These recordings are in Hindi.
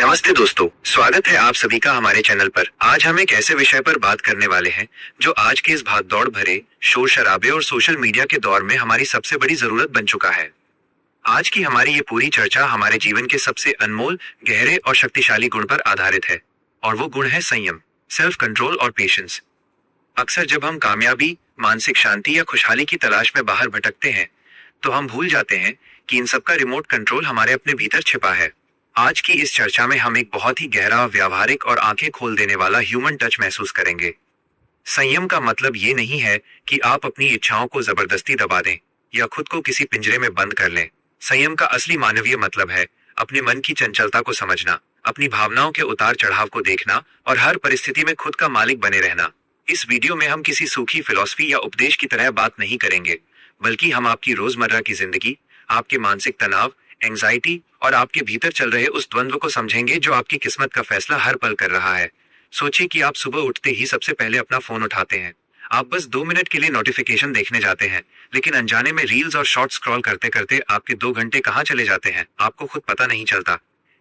नमस्ते दोस्तों, स्वागत है आप सभी का हमारे चैनल पर। आज हम एक ऐसे विषय पर बात करने वाले हैं जो आज के इस भागदौड़ भरे शोर शराबे और सोशल मीडिया के दौर में हमारी सबसे बड़ी जरूरत बन चुका है। आज की हमारी ये पूरी चर्चा हमारे जीवन के सबसे अनमोल, गहरे और शक्तिशाली गुण पर आधारित है, और वो गुण है संयम, सेल्फ कंट्रोल और पेशेंस। अक्सर जब हम कामयाबी, मानसिक शांति या खुशहाली की तलाश में बाहर भटकते हैं, तो हम भूल जाते हैं कि इन सबका रिमोट कंट्रोल हमारे अपने भीतर छिपा है। आज की इस चर्चा में हम एक बहुत ही गहरा, व्यावहारिक और आंखें खोल देने वाला ह्यूमन टच महसूस करेंगे। संयम का मतलब ये नहीं है कि आप अपनी इच्छाओं को जबरदस्ती दबा दें या खुद को किसी पिंजरे में बंद कर लें। संयम का असली मानवीय मतलब है अपने मन की चंचलता को समझना, अपनी भावनाओं के उतार चढ़ाव को देखना और हर परिस्थिति में खुद का मालिक बने रहना। इस वीडियो में हम किसी सूखी फिलॉसफी या उपदेश की तरह बात नहीं करेंगे, बल्कि हम आपकी रोजमर्रा की जिंदगी, आपके मानसिक तनाव, एंजाइटी और आपके भीतर चल रहे उस द्वंद्व को समझेंगे जो आपकी किस्मत का फैसला हर पल कर रहा है। सोचिए कि आप सुबह उठते ही सबसे पहले अपना फोन उठाते हैं। आप बस 2 मिनट के लिए नोटिफिकेशन देखने जाते हैं, लेकिन अनजाने में रील्स और शॉर्ट्स स्क्रॉल करते करते आपके 2 घंटे कहाँ चले जाते हैं, आपको खुद पता नहीं चलता।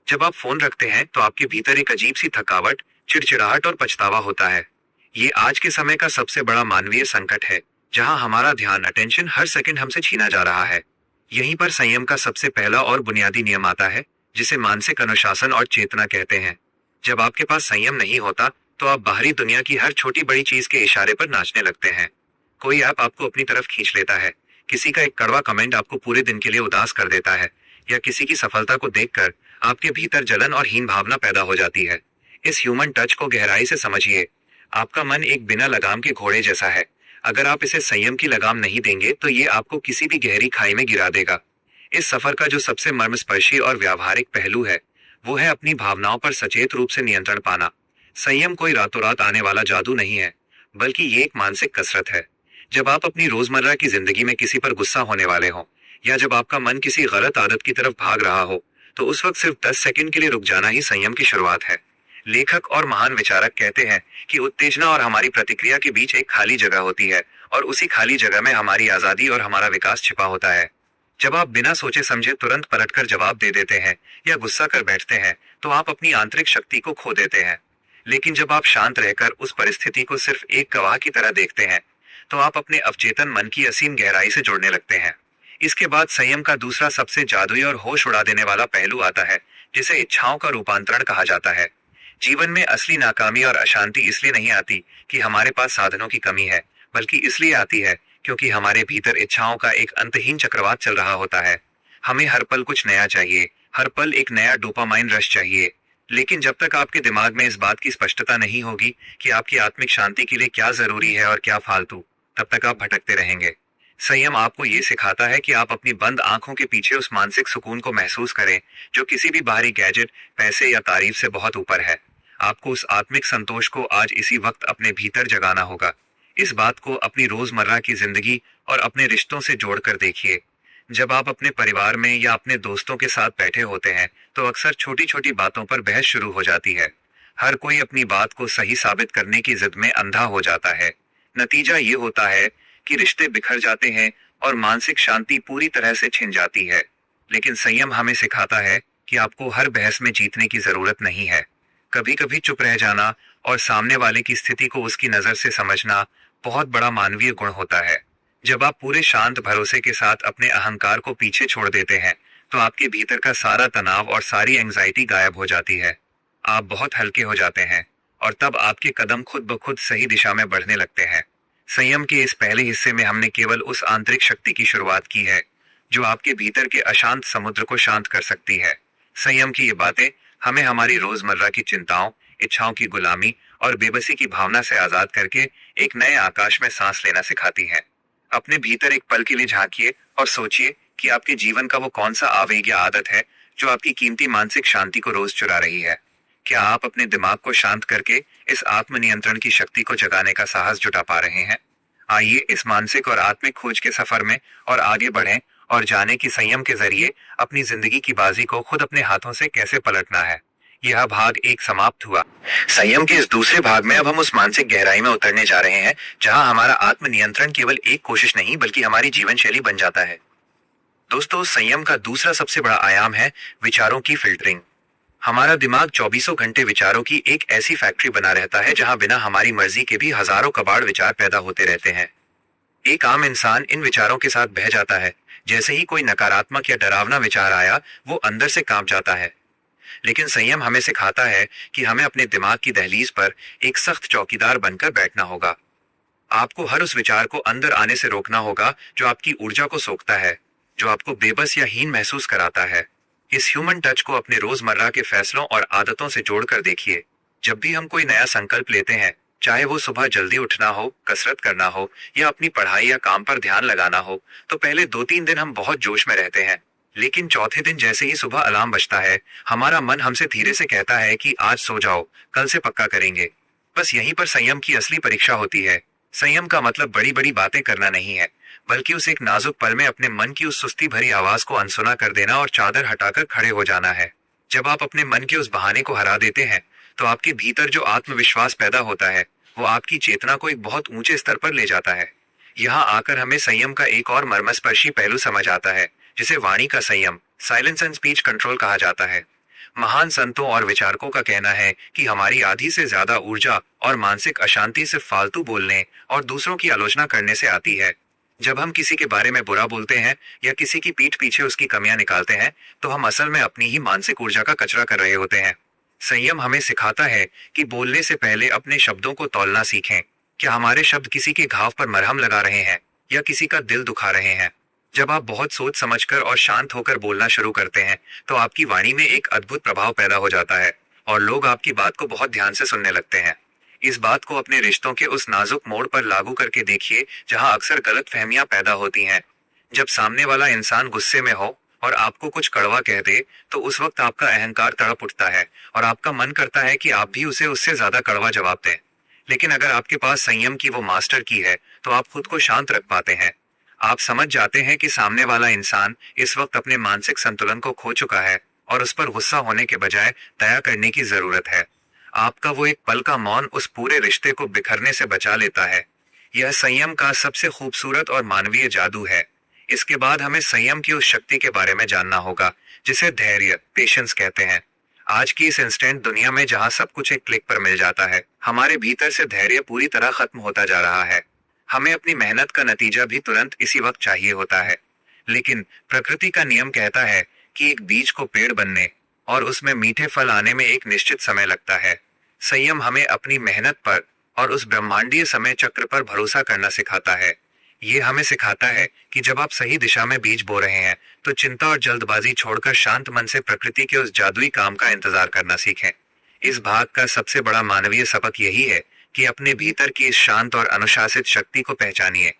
जब आप फोन रखते हैं तो आपके भीतर एक अजीब सी थकावट, चिड़चिड़ाहट और पछतावा होता है। ये आज के समय का सबसे बड़ा मानवीय संकट है, जहां हमारा ध्यान, अटेंशन हर सेकंड हमसे छीना जा रहा है। यहीं पर संयम का सबसे पहला और बुनियादी नियम आता है, जिसे मानसिक अनुशासन और चेतना कहते हैं। जब आपके पास संयम नहीं होता, तो आप बाहरी दुनिया की हर छोटी बड़ी चीज के इशारे पर नाचने लगते हैं। कोई ऐप आपको अपनी तरफ खींच लेता है, किसी का एक कड़वा कमेंट आपको पूरे दिन के लिए उदास कर देता है, या किसी की सफलता को देखकर आपके भीतर जलन और हीन भावना पैदा हो जाती है। इस ह्यूमन टच को गहराई से समझिए। आपका मन एक बिना लगाम के घोड़े जैसा है। अगर आप इसे संयम की लगाम नहीं देंगे, तो ये आपको किसी भी गहरी खाई में गिरा देगा। इस सफर का जो सबसे मर्मस्पर्शी और व्यावहारिक पहलू है, वो है अपनी भावनाओं पर सचेत रूप से नियंत्रण पाना। संयम कोई रातों रात आने वाला जादू नहीं है, बल्कि ये एक मानसिक कसरत है। जब आप अपनी रोजमर्रा की जिंदगी में किसी पर गुस्सा होने वाले हो, या जब आपका मन किसी गलत आदत की तरफ भाग रहा हो, तो उस वक्त सिर्फ 10 सेकंड के लिए रुक जाना ही संयम की शुरुआत है। लेखक और महान विचारक कहते हैं कि उत्तेजना और हमारी प्रतिक्रिया के बीच एक खाली जगह होती है, और उसी खाली जगह में हमारी आजादी और हमारा विकास छिपा होता है। जब आप बिना सोचे समझे तुरंत पलटकर जवाब दे देते हैं या गुस्सा कर बैठते हैं, तो आप अपनी आंतरिक शक्ति को खो देते हैं। लेकिन जब आप शांत रहकर उस परिस्थिति को सिर्फ एक गवाह की तरह देखते हैं, तो आप अपने अवचेतन मन की असीम गहराई से जुड़ने लगते हैं। इसके बाद संयम का दूसरा सबसे जादुई और होश उड़ा देने वाला पहलू आता है, जिसे इच्छाओं का रूपांतरण कहा जाता है। जीवन में असली नाकामी और अशांति इसलिए नहीं आती कि हमारे पास साधनों की कमी है, बल्कि इसलिए आती है क्योंकि हमारे भीतर इच्छाओं का एक अंतहीन चक्रवात चल रहा होता है। हमें हर पल कुछ नया चाहिए, हर पल एक नया डोपामाइन रश चाहिए। लेकिन जब तक आपके दिमाग में इस बात की स्पष्टता नहीं होगी कि आपकी आत्मिक शांति के लिए क्या जरूरी है और क्या फालतू, तब तक आप भटकते रहेंगे। संयम आपको ये सिखाता है कि आप अपनी बंद आंखों के पीछे उस मानसिक सुकून को महसूस करें जो किसी भी बाहरी गैजेट, पैसे या तारीफ से बहुत ऊपर है। आपको उस आत्मिक संतोष को आज इसी वक्त अपने भीतर जगाना होगा। इस बात को अपनी रोजमर्रा की जिंदगी और अपने रिश्तों से जोड़कर देखिए। जब आप अपने परिवार में या अपने दोस्तों के साथ बैठे होते हैं, तो अक्सर छोटी छोटी बातों पर बहस शुरू हो जाती है। हर कोई अपनी बात को सही साबित करने की जिद में अंधा हो जाता है। नतीजा ये होता है कि रिश्ते बिखर जाते हैं और मानसिक शांति पूरी तरह से छिन जाती है। लेकिन संयम हमें सिखाता है कि आपको हर बहस में जीतने की जरूरत नहीं है। कभी कभी चुप रह जाना और सामने वाले की स्थिति को उसकी नजर से समझना बहुत बड़ा मानवीय गुण होता है। जब आप पूरे शांत भरोसे के साथ अपने अहंकार को पीछे छोड़ देते हैं, तो आपके भीतर का सारा तनाव और सारी एंजाइटी गायब हो जाती है। आप बहुत हल्के हो जाते हैं, और तब आपके कदम खुद ब खुद सही दिशा में बढ़ने लगते हैं। संयम के इस पहले हिस्से में हमने केवल उस आंतरिक शक्ति की शुरुआत की है जो आपके भीतर के अशांत समुद्र को शांत कर सकती है। संयम की ये बातें हमें हमारी रोजमर्रा की चिंताओं, इच्छाओं की गुलामी और बेबसी की भावना से आजाद करके एक नए आकाश में सांस लेना सिखाती हैं। अपने भीतर एक पल के लिए झांकिए और सोचिए कि आपके जीवन का वो कौन सा आवेग या आदत है जो आपकी कीमती मानसिक शांति को रोज चुरा रही है। क्या आप अपने दिमाग को शांत करके इस आत्मनियंत्रण की शक्ति को जगाने का साहस जुटा पा रहे हैं? आइए इस मानसिक और आत्मिक खोज के सफर में और आगे बढ़ें और जाने कि संयम के जरिए अपनी जिंदगी की बाजी को खुद अपने हाथों से कैसे पलटना है। यह भाग 1 समाप्त हुआ। संयम के इस दूसरे भाग में अब हम उस मानसिक गहराई में उतरने जा रहे हैं जहां हमारा आत्मनियंत्रण केवल एक कोशिश नहीं, बल्कि हमारी जीवन शैली बन जाता है। दोस्तों, संयम का दूसरा सबसे बड़ा आयाम है विचारों की फिल्टरिंग। हमारा दिमाग चौबीसों घंटे विचारों की एक ऐसी फैक्ट्री बना रहता है जहां बिना हमारी मर्जी के भी हजारों कबाड़ विचार पैदा होते रहते हैं। एक आम इंसान इन विचारों के साथ बह जाता है। जैसे ही कोई नकारात्मक या डरावना विचार आया, वो अंदर से कांप जाता है। लेकिन संयम हमें सिखाता है कि हमें अपने दिमाग की दहलीज पर एक सख्त चौकीदार बनकर बैठना होगा। आपको हर उस विचार को अंदर आने से रोकना होगा जो आपकी ऊर्जा को सोखता है, जो आपको बेबस या हीन महसूस कराता है। इस ह्यूमन टच को अपने रोजमर्रा के फैसलों और आदतों से जोड़कर देखिए। जब भी हम कोई नया संकल्प लेते हैं, चाहे वो सुबह जल्दी उठना हो, कसरत करना हो या अपनी पढ़ाई या काम पर ध्यान लगाना हो, तो पहले 2-3 दिन हम बहुत जोश में रहते हैं। लेकिन चौथे दिन जैसे ही सुबह अलार्म बजता है, हमारा मन हमसे धीरे से कहता है कि आज सो जाओ, कल से पक्का करेंगे। बस यहीं पर संयम की असली परीक्षा होती है। संयम का मतलब बड़ी बड़ी बातें करना नहीं है, बल्कि उस एक नाजुक पल में अपने मन की उस सुस्ती भरी आवाज को अनसुना कर देना और चादर हटाकर खड़े हो जाना है। जब आप अपने मन के उस बहाने को हरा देते हैं, तो आपके भीतर जो आत्मविश्वास पैदा होता है, वो आपकी चेतना को एक बहुत ऊंचे स्तर पर ले जाता है। यहाँ आकर हमें संयम का एक और मर्मस्पर्शी पहलू समझ आता है, जिसे वाणी का संयम, साइलेंस एंड स्पीच कंट्रोल कहा जाता है। महान संतों और विचारकों का कहना है कि हमारी आधी से ज्यादा ऊर्जा और मानसिक अशांति सिर्फ फालतू बोलने और दूसरों की आलोचना करने से आती है। जब हम किसी के बारे में बुरा बोलते हैं या किसी की पीठ पीछे उसकी कमियां निकालते हैं, तो हम असल में अपनी ही मानसिक ऊर्जा का कचरा कर रहे होते हैं। संयम हमें सिखाता है कि बोलने से पहले अपने शब्दों को तौलना सीखें। क्या हमारे शब्द किसी के घाव पर मरहम लगा रहे हैं या किसी का दिल दुखा रहे हैं? जब आप बहुत सोच समझकर और शांत होकर बोलना शुरू करते हैं, तो आपकी वाणी में एक अद्भुत प्रभाव पैदा हो जाता है और लोग आपकी बात को बहुत ध्यान से सुनने लगते हैं। इस बात को अपने रिश्तों के उस नाजुक मोड़ पर लागू करके देखिए, जहां अक्सर गलतफहमियां पैदा होती हैं। जब सामने वाला इंसान गुस्से में हो और आपको कुछ कड़वा कह दे, तो उस वक्त आपका अहंकार तड़प उठता है और आपका मन करता है कि आप भी उसे उससे ज्यादा कड़वा जवाब दें। लेकिन अगर आपके पास संयम की वो मास्टर की है, तो आप खुद को शांत रख पाते हैं। आप समझ जाते हैं कि सामने वाला इंसान इस वक्त अपने मानसिक संतुलन को खो चुका है और उस पर गुस्सा होने के बजाय दया करने की जरूरत है। आपका वो एक पल का मौन उस पूरे रिश्ते को बिखरने से बचा लेता है। यह संयम का सबसे खूबसूरत और मानवीय जादू है। इसके बाद हमें संयम की उस शक्ति के बारे में जानना होगा जिसे धैर्य, पेशेंस कहते हैं। आज की इस इंस्टेंट दुनिया में जहां सब कुछ एक क्लिक पर मिल जाता है, हमारे भीतर से धैर्य पूरी तरह खत्म होता जा रहा है। हमें अपनी मेहनत का नतीजा भी तुरंत इसी वक्त चाहिए होता है। लेकिन प्रकृति का नियम कहता है कि एक बीज को पेड़ बनने और उसमें मीठे फल आने में एक निश्चित समय लगता है। संयम हमें अपनी मेहनत पर और उस ब्रह्मांडीय समय चक्र पर भरोसा करना सिखाता है। ये हमें सिखाता है कि जब आप सही दिशा में बीज बो रहे हैं, तो चिंता और जल्दबाजी छोड़कर शांत मन से प्रकृति के उस जादुई काम का इंतजार करना सीखें। इस भाग का सबसे बड़ा मानवीय सबक यही है कि अपने भीतर की इस शांत और अनुशासित शक्ति को पहचानिए।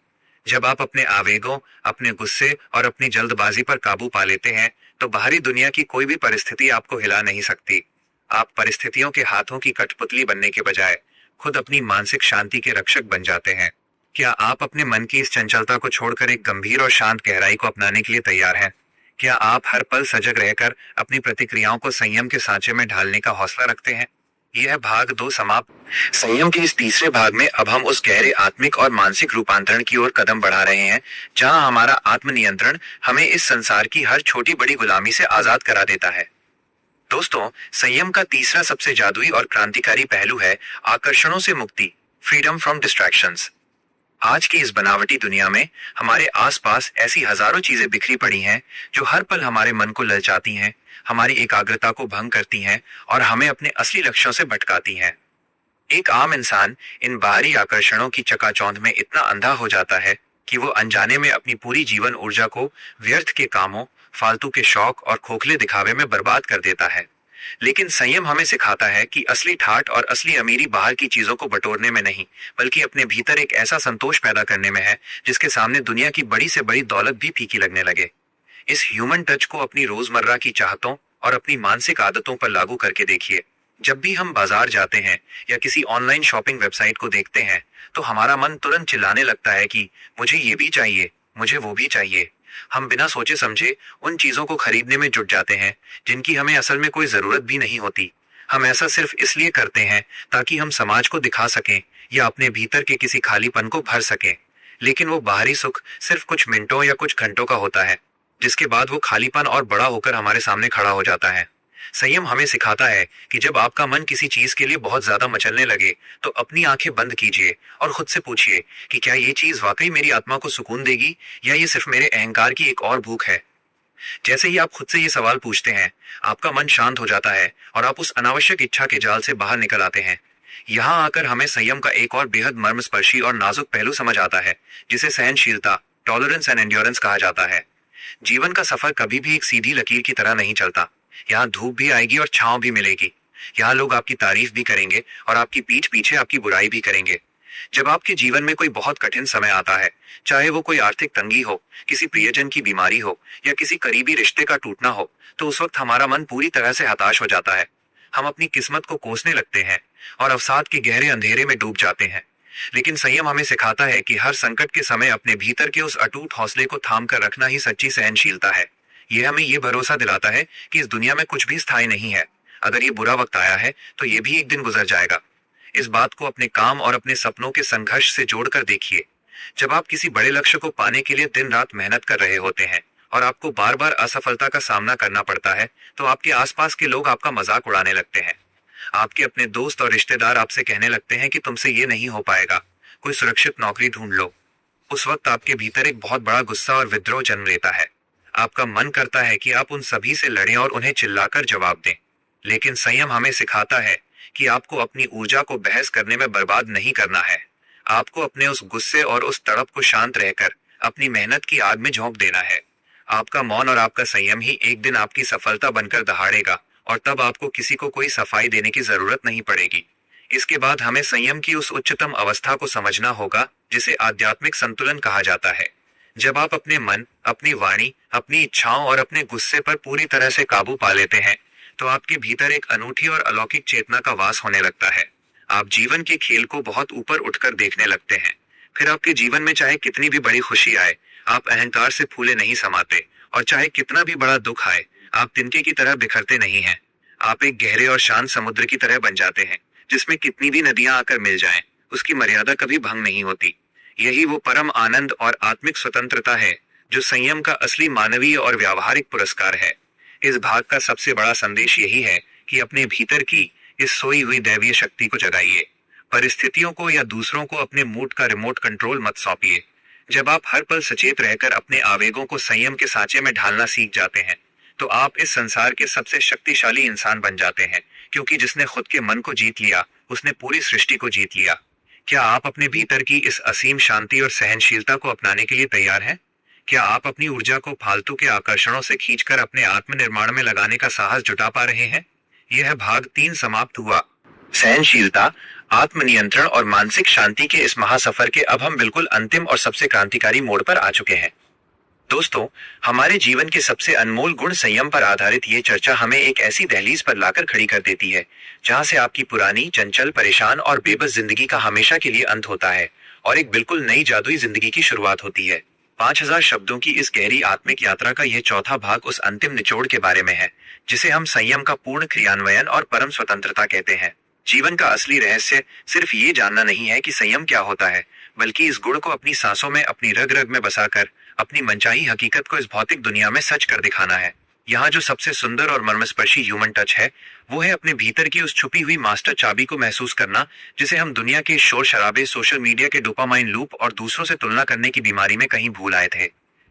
जब आप अपने आवेगों, अपने गुस्से और अपनी जल्दबाजी पर काबू पा लेते हैं, तो बाहरी दुनिया की कोई भी परिस्थिति आपको हिला नहीं सकती। आप परिस्थितियों के हाथों की कठपुतली बनने के बजाय खुद अपनी मानसिक शांति के रक्षक बन जाते हैं। क्या आप अपने मन की इस चंचलता को छोड़कर एक गंभीर और शांत गहराई को अपनाने के लिए तैयार हैं? क्या आप हर पल सजग रहकर अपनी प्रतिक्रियाओं को संयम के सांचे में ढालने का हौसला रखते हैं? यह भाग 2 समाप्त। संयम के इस तीसरे भाग में अब हम उस गहरे आत्मिक और मानसिक रूपांतरण की ओर कदम बढ़ा रहे हैं, जहां हमारा आत्मनियंत्रण हमें इस संसार की हर छोटी बड़ी गुलामी से आजाद करा देता है। दोस्तों, संयम का तीसरा सबसे जादुई और क्रांतिकारी पहलू है आकर्षणों से मुक्ति, फ्रीडम फ्रॉम डिस्ट्रैक्शंस। आज की इस बनावटी दुनिया में हमारे आसपास ऐसी हजारों चीजें बिखरी पड़ी हैं जो हर पल हमारे मन को ललचाती हैं, हमारी एकाग्रता को भंग करती हैं और हमें अपने असली लक्ष्यों से भटकाती हैं। एक आम इंसान इन बाहरी आकर्षणों की चकाचौंध में इतना अंधा हो जाता है कि वो अनजाने में अपनी पूरी जीवन ऊर्जा को व्यर्थ के कामों, फालतू के शौक और खोखले दिखावे में बर्बाद कर देता है। लेकिन संयम हमें सिखाता है कि असली ठाठ और असली अमीरी बाहर की चीजों को बटोरने में नहीं, बल्कि अपने भीतर एक ऐसा संतोष पैदा करने में है जिसके सामने दुनिया की बड़ी से बड़ी दौलत भी फीकी लगने लगे। इस ह्यूमन टच को अपनी रोजमर्रा की चाहतों और अपनी मानसिक आदतों पर लागू करके देखिए। जब भी हम बाजार जाते हैं या किसी ऑनलाइन शॉपिंग वेबसाइट को देखते हैं, तो हमारा मन तुरंत चिल्लाने लगता है कि मुझे ये भी चाहिए, मुझे वो भी चाहिए। हम बिना सोचे समझे उन चीजों को खरीदने में जुट जाते हैं जिनकी हमें असल में कोई जरूरत भी नहीं होती। हम ऐसा सिर्फ इसलिए करते हैं ताकि हम समाज को दिखा सकें या अपने भीतर के किसी खालीपन को भर सकें। लेकिन वो बाहरी सुख सिर्फ कुछ मिनटों या कुछ घंटों का होता है, जिसके बाद वो खालीपन और बड़ा होकर हमारे सामने खड़ा हो जाता है। संयम हमें सिखाता है कि जब आपका मन किसी चीज के लिए बहुत ज्यादा मचलने लगे तो अपनी आंखें बंद कीजिए और खुद से पूछिए कि क्या ये चीज वाकई मेरी आत्मा को सुकून देगी या ये सिर्फ मेरे अहंकार की एक और भूख है। जैसे ही आप खुद से ये सवाल पूछते हैं, आपका मन शांत हो जाता है और आप उस अनावश्यक इच्छा के जाल से बाहर निकल आते हैं। यहाँ आकर हमें संयम का एक और बेहद मर्मस्पर्शी और नाजुक पहलू समझ आता है, जिसे सहनशीलता, टॉलरेंस एंड एंड्योरेंस कहा जाता है। जीवन का सफर कभी भी एक सीधी लकीर की तरह नहीं चलता। यहाँ धूप भी आएगी और छांव भी मिलेगी। यहाँ लोग आपकी तारीफ भी करेंगे और आपकी पीठ पीछे आपकी बुराई भी करेंगे। जब आपके जीवन में कोई बहुत कठिन समय आता है, चाहे वो कोई आर्थिक तंगी हो, किसी प्रियजन की बीमारी हो या किसी करीबी रिश्ते का टूटना हो, तो उस वक्त हमारा मन पूरी तरह से हताश हो जाता है। हम अपनी किस्मत को कोसने लगते हैं और अवसाद के गहरे अंधेरे में डूब जाते हैं। लेकिन संयम हमें सिखाता है कि हर संकट के समय अपने भीतर के उस अटूट हौसले को थाम कर रखना ही सच्ची सहनशीलता है। यह हमें ये भरोसा दिलाता है कि इस दुनिया में कुछ भी स्थायी नहीं है। अगर ये बुरा वक्त आया है तो ये भी एक दिन गुजर जाएगा। इस बात को अपने काम और अपने सपनों के संघर्ष से जोड़कर देखिए। जब आप किसी बड़े लक्ष्य को पाने के लिए दिन रात मेहनत कर रहे होते हैं और आपको बार बार असफलता का सामना करना पड़ता है, तो आपके आसपास के लोग आपका मजाक उड़ाने लगते हैं। आपके अपने दोस्त और रिश्तेदार आपसे कहने लगते हैं कि तुमसे ये नहीं हो पाएगा, कोई सुरक्षित नौकरी ढूंढ लो। उस वक्त आपके भीतर एक बहुत बड़ा गुस्सा और विद्रोह जन्म लेता है। आपका मन करता है कि आप उन सभी से लड़ें और उन्हें चिल्लाकर जवाब दें। लेकिन संयम हमें सिखाता है कि आपको अपनी ऊर्जा को बहस करने में बर्बाद नहीं करना है। आपको अपने उस गुस्से और उस तड़प को शांत रहकर अपनी मेहनत की आग में झोंक देना है। आपका मौन और आपका संयम ही एक दिन आपकी सफलता बनकर दहाड़ेगा और तब आपको किसी को कोई सफाई देने की जरूरत नहीं पड़ेगी। इसके बाद हमें संयम की उस उच्चतम अवस्था को समझना होगा जिसे आध्यात्मिक संतुलन कहा जाता है। जब आप अपने मन, अपनी वाणी, अपनी इच्छाओं और अपने गुस्से पर पूरी तरह से काबू पा लेते हैं, तो आपके भीतर एक अनूठी और अलौकिक चेतना का वास होने लगता है। आप जीवन के खेल को बहुत ऊपर उठकर देखने लगते हैं। फिर आपके जीवन में चाहे कितनी भी बड़ी खुशी आए, आप अहंकार से फूले नहीं समाते, और चाहे कितना भी बड़ा दुख आए, आप तिनके की तरह बिखरते नहीं हैं। आप एक गहरे और शांत समुद्र की तरह बन जाते हैं, जिसमें कितनी भी नदियां आकर मिल जाएं, उसकी मर्यादा कभी भंग नहीं होती। यही वो परम आनंद और आत्मिक स्वतंत्रता है जो संयम का असली मानवीय और व्यावहारिक पुरस्कार है। इस भाग का सबसे बड़ा संदेश यही है कि अपने भीतर की इस सोई हुई दैवीय शक्ति को जगाइए। परिस्थितियों को या दूसरों को अपने मूड का रिमोट कंट्रोल मत सौंपिए। जब आप हर पल सचेत रहकर अपने आवेगों को संयम के सांचे में ढालना सीख जाते हैं, तो आप इस संसार के सबसे शक्तिशाली इंसान बन जाते हैं, क्योंकि जिसने खुद के मन को जीत लिया, उसने पूरी सृष्टि को जीत लिया। क्या आप अपने भीतर की इस असीम शांति और सहनशीलता को अपनाने के लिए तैयार हैं? क्या आप अपनी ऊर्जा को फालतू के आकर्षणों से खींचकर अपने आत्मनिर्माण में लगाने का साहस जुटा पा रहे हैं? यह भाग 3 समाप्त हुआ। सहनशीलता, आत्मनियंत्रण और मानसिक शांति के इस महासफर के अब हम बिल्कुल अंतिम और सबसे क्रांतिकारी मोड़ पर आ चुके हैं। दोस्तों, हमारे जीवन के सबसे अनमोल गुण संयम पर आधारित ये चर्चा हमें एक ऐसी दहलीज पर लाकर खड़ी कर देती है, जहां से आपकी पुरानी, चंचल, परेशान और बेबस जिंदगी का हमेशा के लिए अंत होता है और एक बिल्कुल नई जादुई जिंदगी की शुरुआत होती है। 5000 शब्दों की इस गहरी आत्मिक यात्रा का यह चौथा भाग उस अंतिम निचोड़ के बारे में है, जिसे हम संयम का पूर्ण क्रियान्वयन और परम स्वतंत्रता कहते हैं। जीवन का असली रहस्य सिर्फ ये जानना नहीं है कि संयम क्या होता है, बल्कि इस गुण को अपनी सांसों में, अपनी रग रग में बसाकर अपनी मनचाही हकीकत को इस भौतिक दुनिया में सच कर दिखाना है। यहाँ जो सबसे सुंदर और मर्मस्पर्शी ह्यूमन टच है, वो है अपने भीतर की उस छुपी हुई मास्टर चाबी को महसूस करना, जिसे हम दुनिया के शोर शराबे, सोशल मीडिया के डोपामाइन लूप और दूसरों से तुलना करने की बीमारी में कहीं भूल आए थे।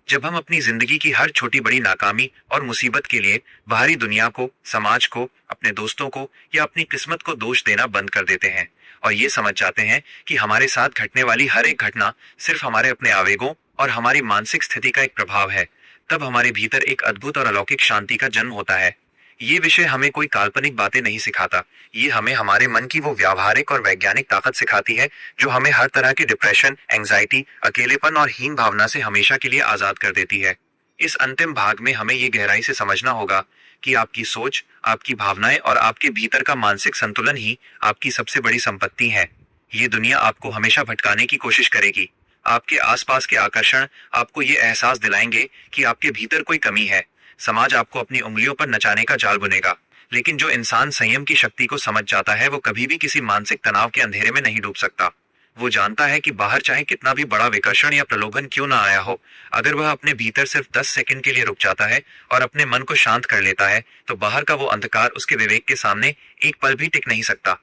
जब हम अपनी जिंदगी की हर छोटी बड़ी नाकामी और मुसीबत के लिए बाहरी दुनिया को, समाज को, अपने दोस्तों को या अपनी किस्मत को दोष देना बंद कर देते हैं और ये समझ जाते हैं कि हमारे साथ घटने वाली हर एक घटना सिर्फ हमारे अपने आवेगों और हमारी मानसिक स्थिति का एक प्रभाव है, तब हमारे भीतर एक अद्भुत और अलौकिक शांति का जन्म होता है। ये विषय हमें कोई काल्पनिक बातें नहीं सिखाता, ये हमें हमारे मन की वो व्यावहारिक और वैज्ञानिक ताकत सिखाती है जो हमें हर तरह के डिप्रेशन, एंजाइटी, अकेलेपन और हीन भावना से हमेशा के लिए आजाद कर देती है। इस अंतिम भाग में हमें ये गहराई से समझना होगा कि आपकी सोच, आपकी भावनाएं और आपके भीतर का मानसिक संतुलन ही आपकी सबसे बड़ी संपत्ति है। ये दुनिया आपको हमेशा भटकाने की कोशिश करेगी। आपके आसपास के आकर्षण आपको ये एहसास दिलाएंगे कि आपके भीतर कोई कमी है। समाज आपको अपनी उंगलियों पर नचाने का जाल बुनेगा, लेकिन जो इंसान संयम की शक्ति को समझ जाता है, वो कभी भी किसी मानसिक तनाव के अंधेरे में नहीं डूब सकता। वो जानता है कि बाहर चाहे कितना भी बड़ा विकर्षण या प्रलोभन क्यों ना आया हो, अगर वह अपने भीतर सिर्फ 10 सेकंड के लिए रुक जाता है और अपने मन को शांत कर लेता है, तो बाहर का वो अंधकार उसके विवेक के सामने एक पल भी टिक नहीं सकता।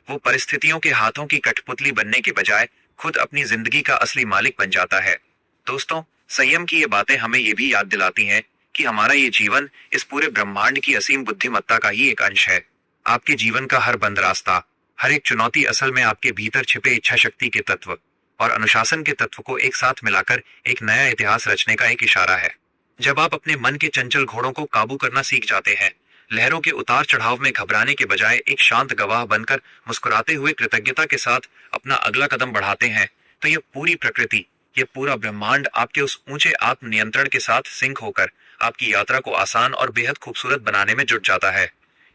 वो परिस्थितियों के हाथों की कठपुतली बनने के बजाय खुद अपनी जिंदगी का असली मालिक बन जाता है। दोस्तों, संयम की ये बातें हमें ये भी याद दिलाती हैं कि हमारा ये जीवन इस पूरे ब्रह्मांड की असीम बुद्धिमत्ता का ही एक अंश है। आपके जीवन का हर बंद रास्ता, हर एक चुनौती असल में आपके भीतर छिपे इच्छा शक्ति के तत्व और अनुशासन के तत्व को एक साथ मिलाकर एक नया इतिहास रचने का एक इशारा है। जब आप अपने मन के चंचल घोड़ों को काबू करना सीख जाते हैं, लहरों के उतार चढ़ाव में घबराने के बजाय एक शांत गवाह बनकर मुस्कुराते हुए कृतज्ञता के साथ अपना अगला कदम बढ़ाते हैं, तो ये पूरी प्रकृति, ये पूरा ब्रह्मांड आपके उस ऊंचे आत्म नियंत्रण के साथ सिंक होकर आपकी यात्रा को आसान और बेहद खूबसूरत बनाने में जुट जाता है।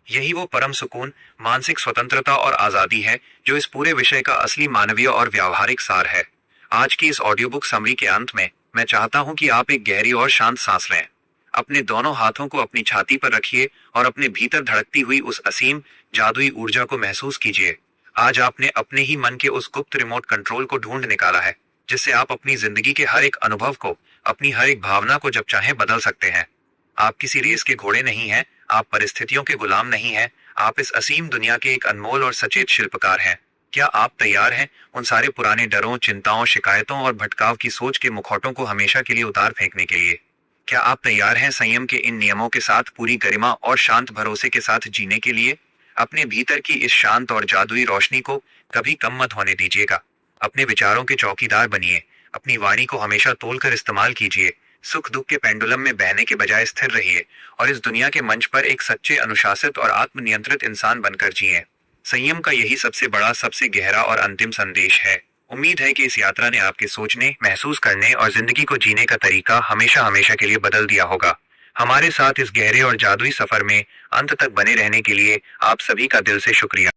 यही वो परम सुकून, मानसिक स्वतंत्रता और आजादी है जो इस पूरे विषय का असली मानवीय और व्यावहारिक सार है। आज की इस ऑडियो बुक समरी के अंत में मैं चाहता हूं कि आप एक गहरी और शांत सांस लें। अपने दोनों हाथों को अपनी छाती पर रखिए और अपने भीतर धड़कती हुई उस असीम जादुई ऊर्जा को महसूस कीजिए। आज आपने अपने ही मन के उस गुप्त रिमोट कंट्रोल को ढूंढ निकाला है, जिससे आप अपनी जिंदगी के हर एक अनुभव को, अपनी हर एक भावना को जब चाहे बदल सकते हैं। आप किसी रेस के घोड़े नहीं हैं, आप परिस्थितियों के गुलाम नहीं हैं, आप इस असीम दुनिया के एक अनमोल और सचेत शिल्पकार हैं। क्या आप तैयार हैं उन सारे पुराने डरों, चिंताओं, शिकायतों और भटकाव की सोच के मुखौटों को हमेशा के लिए उतार फेंकने के लिए? क्या आप तैयार हैं संयम के इन नियमों के साथ पूरी गरिमा और शांत भरोसे के साथ जीने के लिए? अपने भीतर की इस शांत और जादुई रोशनी को कभी कम मत होने दीजिएगा। अपने विचारों के चौकीदार बनिए, अपनी वाणी को हमेशा तोलकर इस्तेमाल कीजिए। सुख दुख के पेंडुलम में बहने के बजाय स्थिर रहिए और इस दुनिया के मंच पर एक सच्चे, अनुशासित और आत्मनियंत्रित इंसान बनकर जिए। संयम का यही सबसे बड़ा, सबसे गहरा और अंतिम संदेश है। उम्मीद है कि इस यात्रा ने आपके सोचने, महसूस करने और जिंदगी को जीने का तरीका हमेशा हमेशा के लिए बदल दिया होगा। हमारे साथ इस गहरे और जादुई सफर में अंत तक बने रहने के लिए आप सभी का दिल से शुक्रिया।